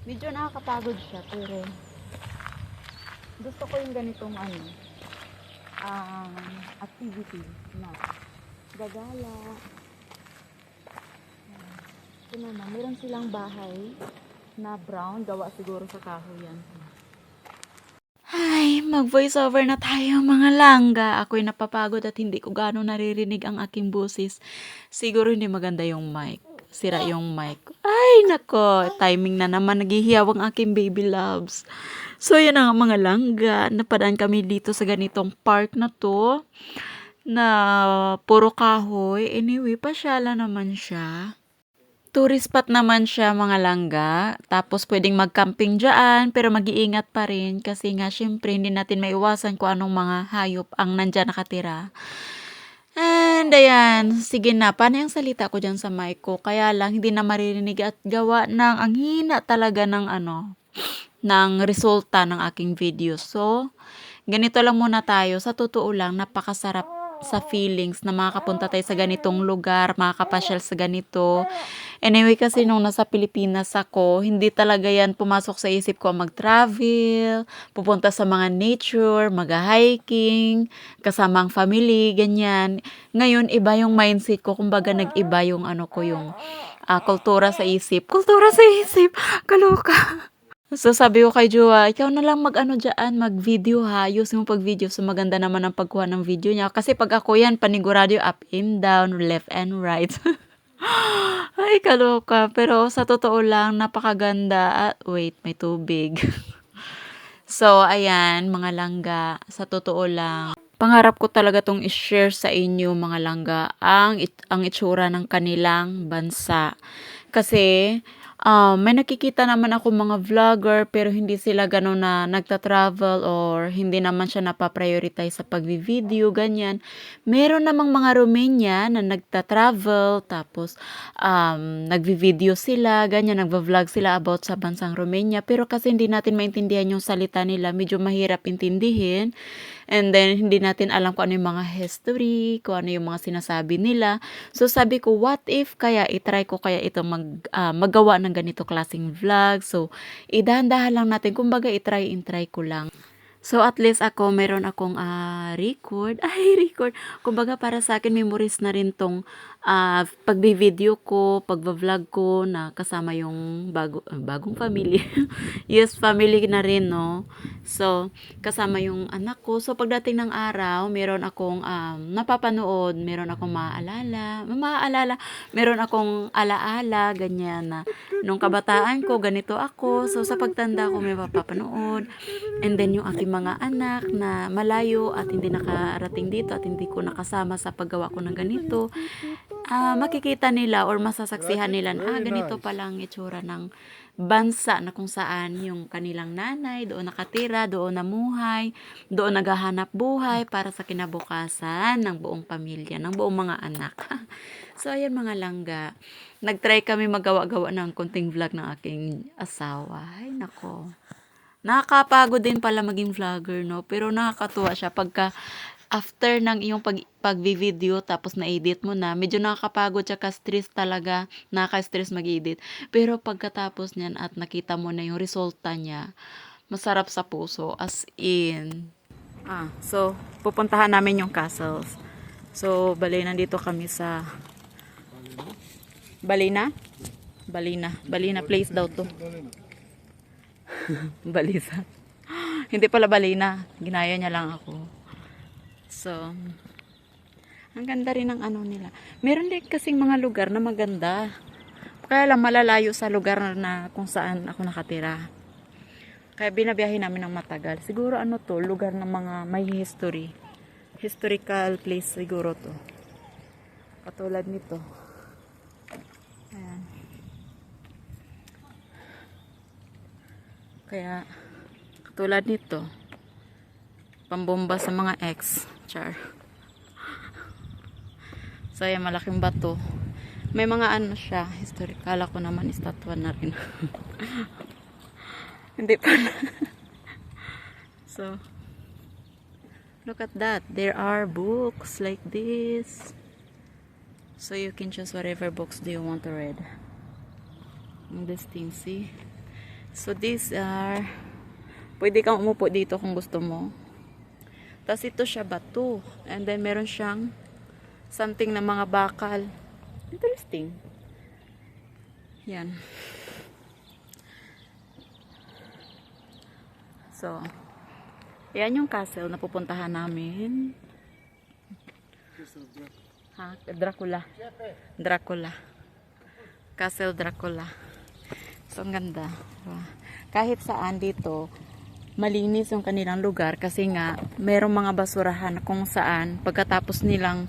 Medyo nakakapagod siya pero gusto ko yung ganitong activity na gagala, Ito naman, meron silang bahay na brown, gawa siguro sa kahoy yan. Ay, mag-voice over na tayo mga langga. Ako'y napapagod at hindi ko gaano naririnig ang aking boses. Siguro hindi maganda yung mic. Sira yung mic. Ay, nako. Timing na naman. Naghihiyaw ang aking baby loves. So, yan ang mga langga. Napadaan kami dito sa ganitong park na to. Na puro kahoy. Anyway, pasyala naman siya. Tourist spot naman siya mga langga. Tapos pwedeng mag-camping dyan, pero mag-iingat pa rin kasi nga syempre hindi natin maiwasan kung anong mga hayop ang nandyan nakatira. And ayan, sige na, paano yung salita ko dyan sa mic ko? Kaya lang hindi na maririnig at gawa ng ang hina talaga ng ng resulta ng aking video. So, ganito lang muna tayo. Sa totoo lang, napakasarap sa feelings na makakapunta tayo sa ganitong lugar, makakapasyal sa ganito. Anyway, kasi nung nasa Pilipinas ako, hindi talaga yan pumasok sa isip ko ang mag-travel, pupunta sa mga nature, mag-hiking, kasama ang family, ganyan. Ngayon, iba yung mindset ko, kumbaga nag-iba yung yung kultura sa isip. Kultura sa isip! Kaloka! So, sabi ko kay Jowa, ikaw na lang dyan, mag-video ha. Ayusin mo pag-video. So, maganda naman ang pagkuha ng video niya. Kasi pag ako yan, panigurado yung up and down, left and right. Ay, kaloka. Pero sa totoo lang, napakaganda. Wait, may tubig. So, ayan, mga langga. Sa totoo lang, pangarap ko talaga tong i-share sa inyo, mga langga, ang itsura ng kanilang bansa. Kasi, may nakikita naman ako mga vlogger pero hindi sila gano'n na nagta-travel or hindi naman siya napaprioritize sa pagvi-video, ganyan. Meron namang mga Romania na nagta-travel tapos nagvi-video sila, ganyan, nagva-vlog sila about sa bansang Romania. Pero kasi hindi natin maintindihan yung salita nila, medyo mahirap intindihin. And then, hindi natin alam kung ano yung mga history, kung ano yung mga sinasabi nila. So, sabi ko, what if kaya itry ko kaya ito magawa ng ganito klaseng vlog. So, idahan-dahan lang natin. Kumbaga, itry ko lang. So, at least ako, meron akong record. Ay, record. Kumbaga, para sa akin, memories na rin tong pagbi-video ko, pagba-vlog ko na kasama yung bagong family. Yes, family na rin, no? So, kasama yung anak ko. So, pagdating ng araw, meron akong napapanood, meron akong maaalala, meron akong alaala, ganyan na. Nung kabataan ko, ganito ako. So, sa pagtanda ko, may mapapanood. And then, yung aking mga anak na malayo at hindi nakarating dito at hindi ko nakasama sa paggawa ko ng ganito, makikita nila or masasaksihan nila na ganito palang itsura ng bansa na kung saan yung kanilang nanay doon nakatira, doon namuhay, doon naghahanap buhay para sa kinabukasan ng buong pamilya, ng buong mga anak. So, ayan mga langga. Nagtry kami magawa-gawa ng konting vlog ng aking asawa. Ay, nako. Nakakapagod din pala maging vlogger, no? Pero nakakatuwa siya pagka after ng iyong pag-video tapos na-edit mo na, medyo nakakapagod tsaka stress talaga, nakaka-stress mag-edit. Pero pagkatapos niyan at nakita mo na yung resulta niya, masarap sa puso, as in. So, pupuntahan namin yung castles. So, bali, nandito kami sa Balina place daw to. Balisa. Hindi pala Balina. Ginaya niya lang ako. So, ang ganda rin ng nila. Meron din kasing mga lugar na maganda. Kaya lang malalayo sa lugar na kung saan ako nakatira. Kaya binabiyahe namin ng matagal. Siguro lugar ng mga may history. Historical place siguro to. Katulad nito. Ayan. Kaya, katulad nito, pambomba sa mga ex. Char. So, ayan, malaking bato. May mga siya, historical. Ako naman, estatwa na rin. Hindi pa na. So, look at that. There are books like this. So, you can choose whatever books do you want to read. This thing, see? So, these are, pwede kang umupo dito kung gusto mo. Tapos, ito siya bato. And then, meron siyang something na mga bakal. Interesting. Yan. So, yan yung castle na pupuntahan namin. Ha? Dracula. Dracula. Castle Dracula. So, ang ganda. Diba? Kahit saan dito, malinis yung kanilang lugar kasi nga, merong mga basurahan kung saan, pagkatapos nilang,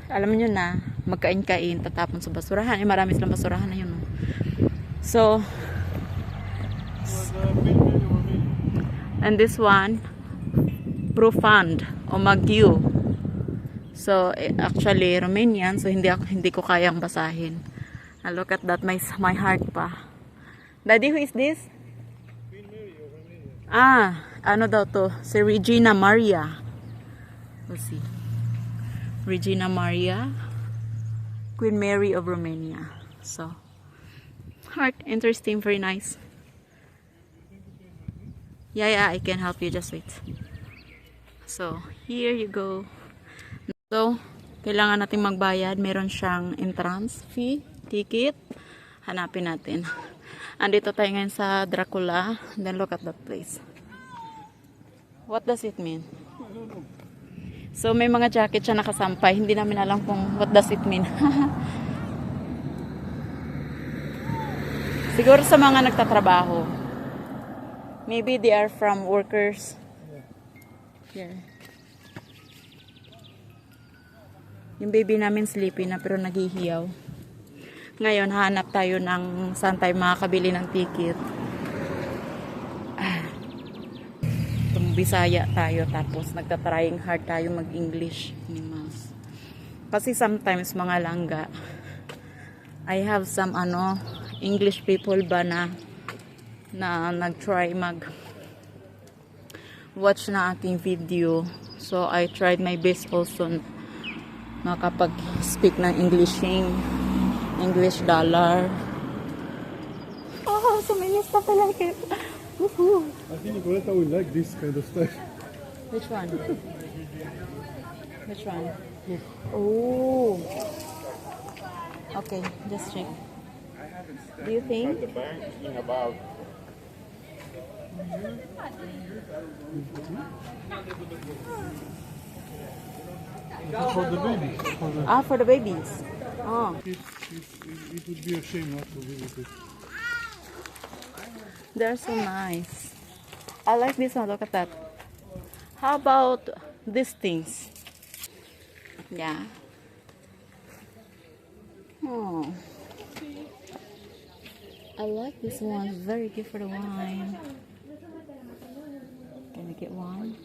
alam nyo na, magkain-kain, tatapon sa basurahan. Eh, marami silang basurahan na yun. So, and this one, Profund o Magyar. So, actually, Romanian. So, hindi ko kayang basahin. Look at that. My heart pa. Daddy, who is this? Ano daw to? Si Regina Maria. Let's see. Regina Maria. Queen Mary of Romania. So, heart. Interesting. Very nice. Yeah, I can help you. Just wait. So, here you go. So, kailangan natin magbayad. Meron siyang entrance fee, ticket. Hanapin natin. Andito tayo ngayon sa Dracula. Then look at that place. What does it mean? So, may mga jacket siya nakasampay. Hindi namin alam kung what does it mean. Siguro sa mga nagtatrabaho. Maybe they are from workers. Here. Yung baby namin sleepy na pero naghihiyaw. Ngayon, hanap tayo ng saan tayo makakabili ng ticket. Itong Bisaya tayo tapos nagtatrying hard tayo mag-English. Kasi sometimes mga langga, I have some English people ba na nag-try watch na aking video. So, I tried my best also makapag-speak ng English dollar. Oh, so many stuff I like it. Woohoo. I think Nicoletta will like this kind of stuff. Which one? Which one? Oh. Okay, just check. Do you think? For the baby. For the babies. Oh. It would be a shame not to visit it. They're so nice. I like this one. Look at that. How about these things? Yeah. Oh. I like this one. Very good for the wine. Can we get one?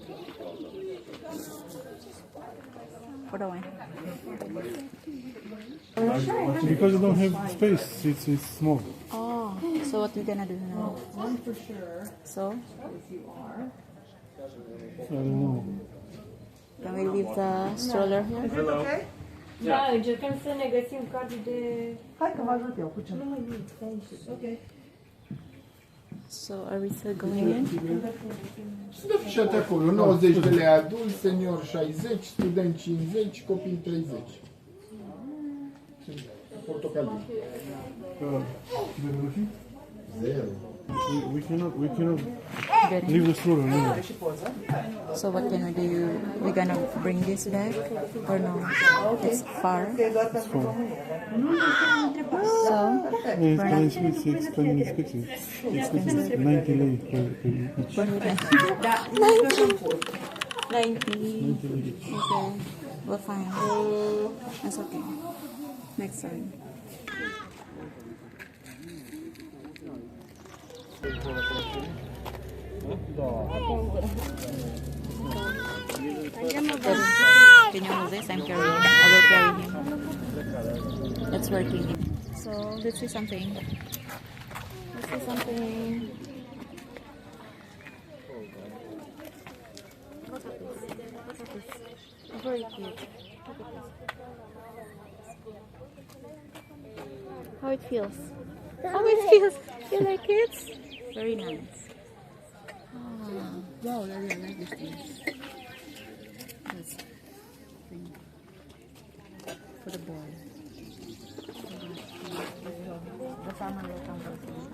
For the wine. Because you don't have space, it's small. Oh, so what we gonna do now? One for sure, So, if you are. I don't know. can we leave the stroller here? Da, încercăm să ne găsim cardul de... Hai că vă ajut eu cu ce. Nu mai nimic, stai aici. Ok. So, are we still going in? Sunt afișate acolo, 90 de lei adult, senior 60, student 50, copii 30. Portocaliu. Zero. We cannot Good. leave the stroller. No. So, what can we do? We gonna bring this back or no? It's far. So, It's expensive. It's 90 lei per each. 90. Okay, we're fine. That's okay. Next time. Can you move this? I'm carrying. I will carry him. It's working. So let's see something. Let's see something. Look at this. Look at this. Very cute. Look at this. How it feels? How it feels? You like it? Very nice. Ah, wow, I really like this thing. This thing for the boy. kasama lutang Brazil.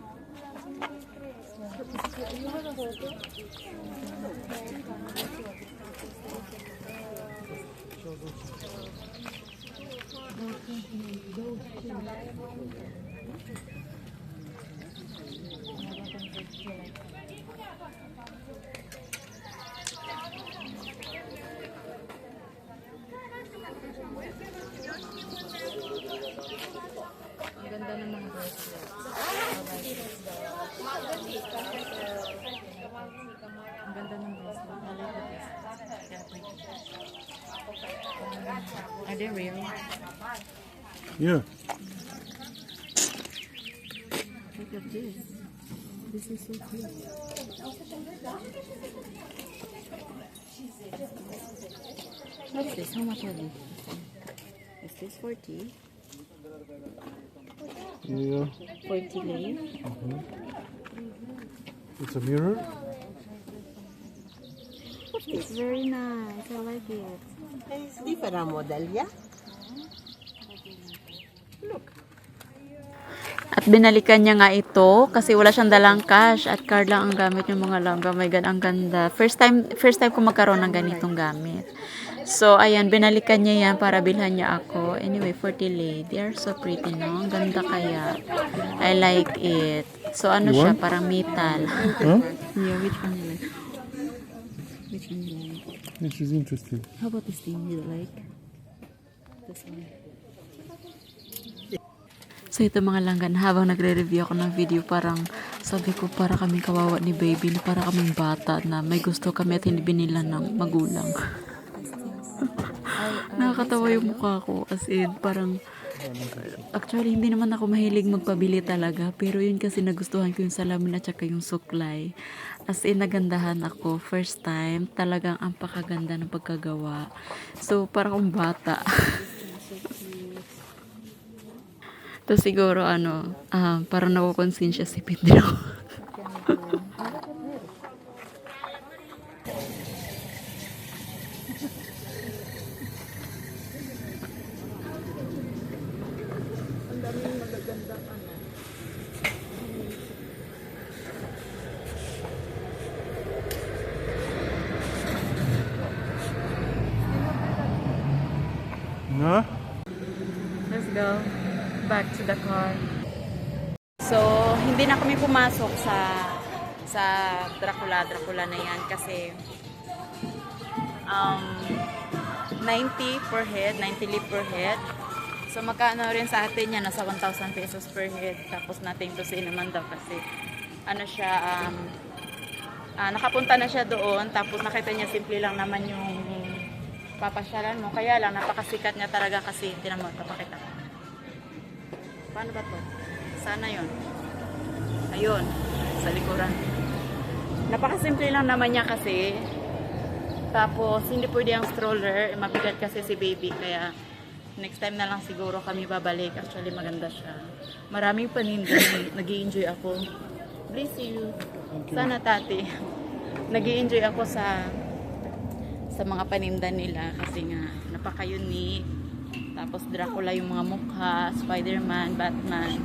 Ang ganda ng mga bracelet. Ang ganda ng bracelet. I like the bracelet. They're pretty. Are they real? Yeah. Look at this. This is so cute. What's this? How much are these? Is this 40? Yeah. 40 lei. It's a mirror. It's very nice. I like it. It's different model, yeah? At binalikan niya nga ito kasi wala siyang dalang cash at card lang ang gamit yung mga langga. My God, ang ganda. First time ko magkaroon ng ganitong gamit. So, ayan, binalikan niya yan para bilhan niya ako. Anyway, 40 lei. They are so pretty, no? Ang ganda kaya. I like it. So, ano You siya? want? Parang metal. Huh? Yeah, which one you like? Which one you like? This is interesting. How about this thing you like? This one. So ito mga langgan, habang nagre-review ako ng video, parang sabi ko para kaming kawawa ni baby, na para kaming bata na may gusto kami at hindi binila ng magulang. Nakakatawa yung mukha ko, as in parang actually hindi naman ako mahilig magpabili talaga, pero yun kasi nagustuhan ko yung salamin at saka yung suklay. As in nagandahan ako, first time, talagang ang pakaganda ng pagkagawa. So parang akong bata. To siguro parang nakukonsensya si Pedro. Huh? Let's go back to the car. So, hindi na kami pumasok sa Dracula na yan kasi 90 per head, 90 lib per head. So, magkano rin sa atin yan, nasa 1,000 pesos per head. Tapos natin to naman daw kasi ano siya, nakapunta na siya doon. Tapos nakita niya simple lang naman yung papasyalan mo. Kaya lang, napakasikat niya talaga kasi, tinan mo, papakita ko. Paano ba to? Sana yon. Ayun, sa likuran. Napakasimple lang naman niya kasi. Tapos, hindi pwede ang stroller. Mabigat kasi si baby. Kaya, next time na lang siguro kami babalik. Actually, maganda siya. Maraming paninda. Nag-i-enjoy ako. Bless you. Sana, tati. Nag-i-enjoy ako sa mga paninda nila. Kasi nga, napaka-unique. Tapos Dracula yung mga mukha, Spider-Man, Batman.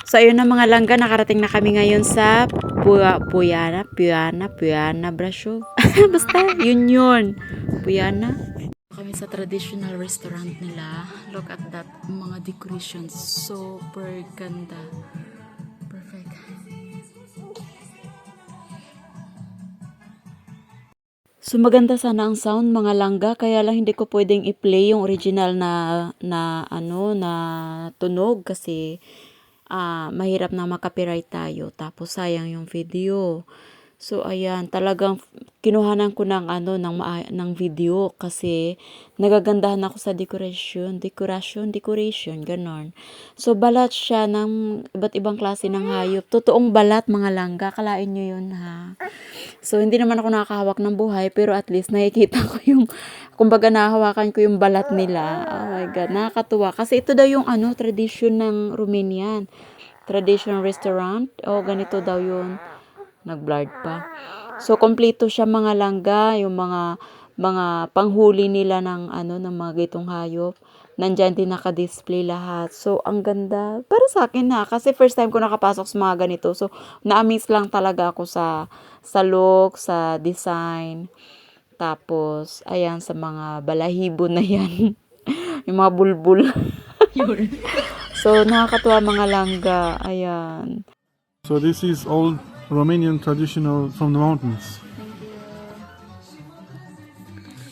So ayun na mga langga, nakarating na kami ngayon sa Puyana, Brasov. Basta, yun. Puyana. Kami sa traditional restaurant nila. Look at that, mga decorations. Super ganda. Perfect. So maganda sana ang sound mga langga, kaya lang hindi ko pwedeng i-play yung original na tunog kasi mahirap na makapiright tayo, tapos sayang yung video. So ayan, talagang kinuhanan ko ng video kasi nagagandahan ako sa decoration, ganon. So balat siya ng iba't ibang klase ng hayop. Totoong balat mga langga, kalain nyo yun ha. So hindi naman ako nakakahawak ng buhay, pero at least nakikita ko yung, kumbaga nahawakan ko yung balat nila. Oh my God, nakakatuwa. Kasi ito daw yung tradition ng Romanian. Traditional restaurant. Oh, ganito daw yun. Nag-blurred pa. So, kompleto siya mga langga, yung mga mga panghuli nila ng ano, ng mga gitong hayop. Nandyan din naka-display lahat. So, ang ganda. Para sa akin na, kasi first time ko nakapasok sa mga ganito. So, na-amaze lang talaga ako sa look, sa design. Tapos, ayan, sa mga balahibo na yan. Yung mga bulbul. So, nakakatuwa mga langga. Ayan. So this is old Romanian traditional from the mountains.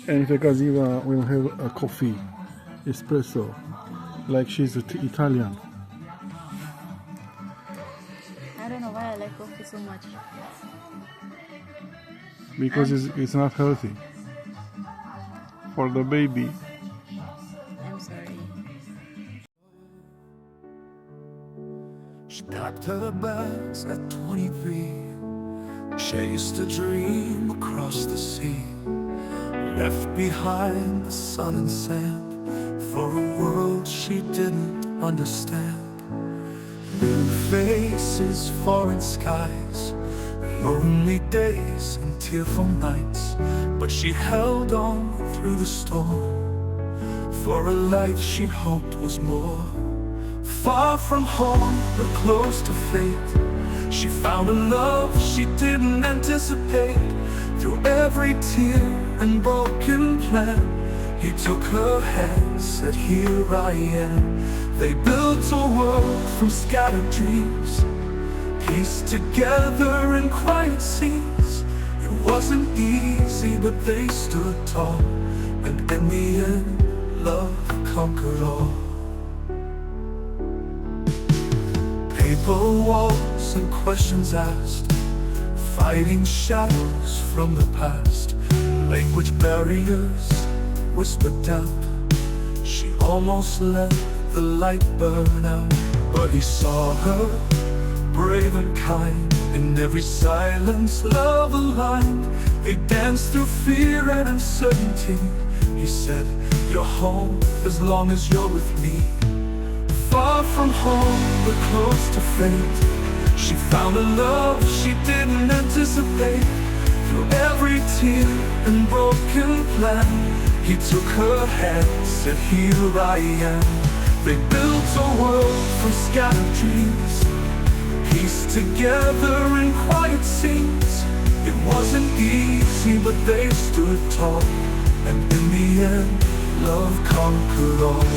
And Fekaziva will have a coffee, espresso, like she's Italian. I don't know why I like coffee so much. Because it's not healthy for the baby. I'm sorry. She packed her bags at 23, chased a dream across the sea, left behind the sun and sand for a world she didn't understand. New faces, foreign skies, lonely days and tearful nights, but she held on through the storm for a life she hoped was more. Far from home, but close to fate, she found a love she didn't anticipate. Through every tear and broken plan, he took her hand, said, "Here I am." They built a world from scattered dreams, pieced together in quiet scenes. It wasn't easy, but they stood tall, and in the end, love conquered all. Paper walls and questions asked, fighting shadows from the past. Language barriers whispered doubt. She almost let the light burn out, but he saw her, brave and kind. In every silence, love aligned. They danced through fear and uncertainty. He said, "You're home as long as you're with me." Far from home, but close to fate, she found a love she didn't anticipate. Through every tear and broken plan, he took her hand, said, "Here I am." They built a world from scattered dreams, pieced together in quiet scenes. It wasn't easy, but they stood tall, and in the end, love conquered all.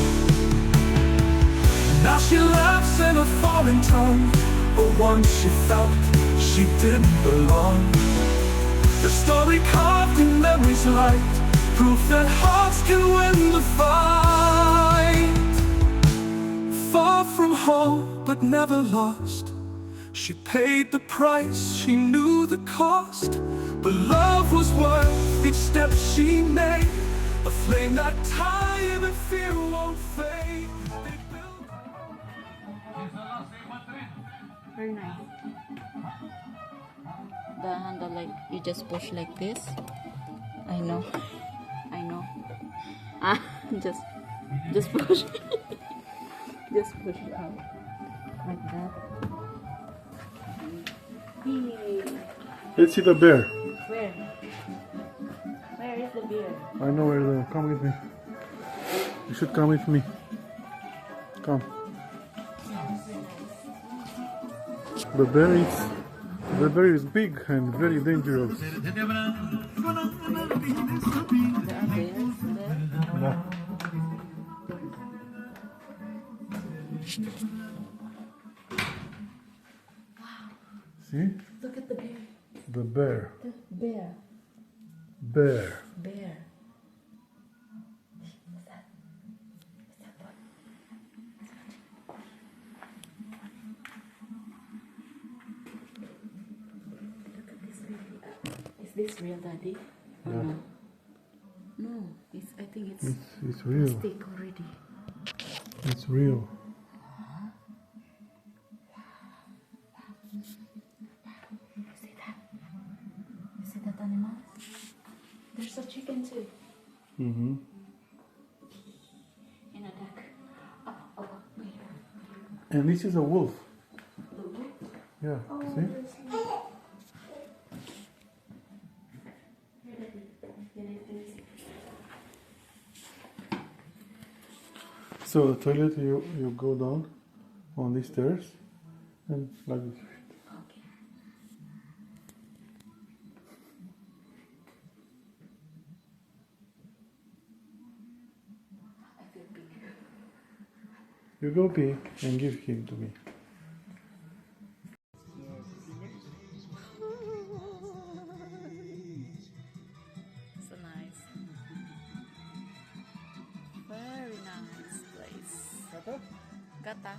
Now she laughs in a foreign tongue, but once she felt she didn't belong. The story carved in memories light, proof that hearts can win the fight. Far from home, but never lost, she paid the price, she knew the cost. But love was worth each step she made, a flame that time and fear won't fade. They built Very nice. The handle, like, you just push like this. I know. Ah, just push. Just push it out. Like that. Hey, Let's see the bear. where? Where is the beer? I know where the. Come with me. You should come with me. Come. The bear is big and very dangerous. See? Look at the bear. The bear. Bear. Bear. Bear. Is this real, Daddy? Or Yeah. no? No, I think it's It's real. stick already. It's real. You see that animal? There's a chicken too. Mm-hmm. And a duck. Oh, wait. And this is a wolf. The wolf? Yeah. See? Here, Daddy. Can I finish? So toilet, you go down on these stairs and like this. You go pee and give him to me. So nice. Very nice place. Gata?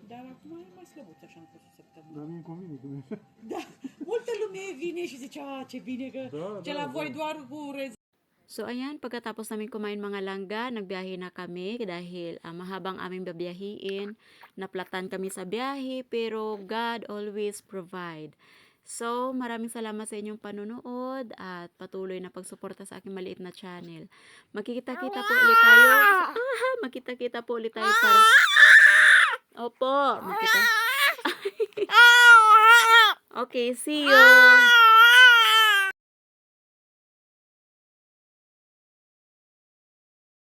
Dar acum e mai slăbuț așa în cursul săptămânii. Dar mie convine că nu Da, multă lume vine și zice, ce bine că ce la voi doar cu So ayan, pagkatapos namin kumain mga langga, nagbiyahe na kami dahil mahabang aming babiyahiin. Naplatan kami sa biyahe pero God always provide. So maraming salamat sa inyong panunood at patuloy na pagsuporta sa aking maliit na channel. Makikita-kita po ulit tayo. Makita-kita po ulit tayo para... Opo, makita. Okay, see you.